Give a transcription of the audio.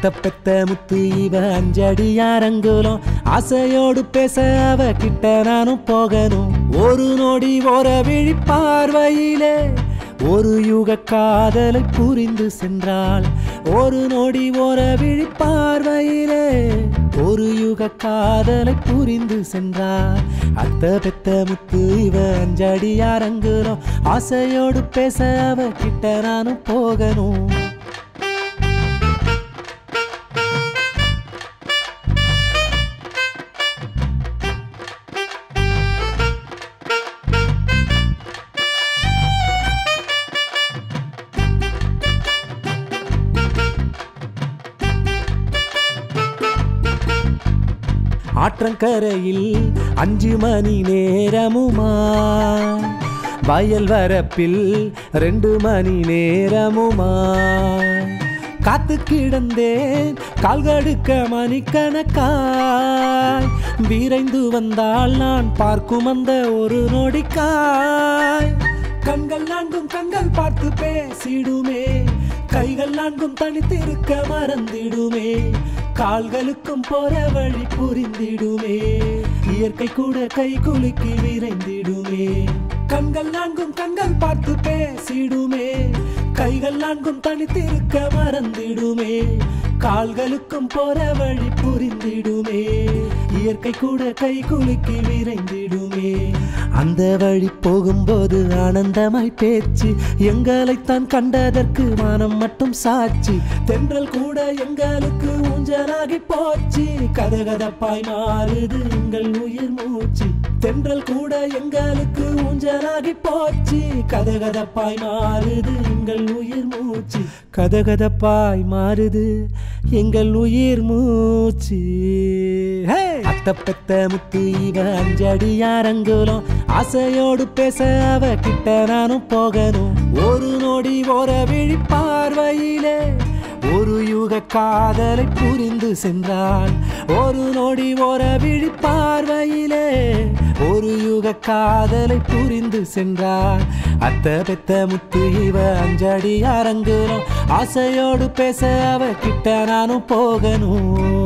அத்த பெத்த முத்து இவ அஞ்சடியாரங்குலம் ஆசையோடு பேச அவ கிட்ட நானும் போகணும் ஒரு நொடி ஓர விழி பார்வையிலே ஒரு யுக காதலை புரிந்து சென்றாள் ஒரு நொடி ஓர விழி பார்வையிலே ஒரு யுக காதலை புரிந்து சென்றாள் அத்த பெத்த முத்து இவ அஞ்சடியாரங்குலம் ஆசையோடு பேச அவ கிட்ட நானும் போகணும் ஆற்றங்கரையில் 5 மணி நேரமுமா வயல் வரப்பில் 2 மணி நேரமுமா காத்து கிடந்தேன் கால்கடுக்க மணிக்கணக்காய் விரைந்து வந்தால் நான் பார்க்கும் அந்த ஒரு நொடிக்காய் கண்கள் நான்கும் கண்கள் பார்த்து பேசிடுமே கைகள் நான்கும் தனித்திருக்க மறந்திடுமே கால்களுக்கும் போற வழி புரிந்திடுமே இயற்கை கூட கை குலுக்கி விரைந்திடுமே கண்கள் நான்கும் கண்கள் பார்த்து பேசிடுமே கைகள் நான்கும் தனித்திருக்க மறந்திடுமே கால்களுக்கும் போற வழி புரிந்திடுமே இயற்கை கூட கை குலுக்கி விரைந்திடுமே அந்த வழி போகும்போது ஆனந்தமாய் பேச்சு எங்களைத்தான் கண்டதற்கு மானம் மட்டும் சாட்சி தென்றல் கூட எங்களுக்கு ஊஞ்சலாகி போச்சு கதகதப்பாய் மாறுது எங்கள் உயிர் மூச்சு தென்றல் கூட எங்களுக்கு ஊஞ்சலாகி போச்சு கதகதப்பாய் மாறுது எங்கள் உயிர் மூச்சு கதகதப்பாய் மாறுது எங்கள் உயிர் மூச்சு அத்த பெத்த முத்து இவ அஞ்சடியாரங்குலம் ஆசையோடு பேச அவ கிட்ட நானும் போகணும் ஒரு நொடி ஓர விழி பார்வையிலே ஒரு யுக காதலை புரிந்து சென்றாள் ஒரு நொடி ஓர விழி பார்வையிலே ஒரு யுக காதலை புரிந்து சென்றாள் அத்த பெத்த முத்து இவ அஞ்சடியாரங்குலம் ஆசையோடு பேச அவ கிட்ட நானும் போகணும்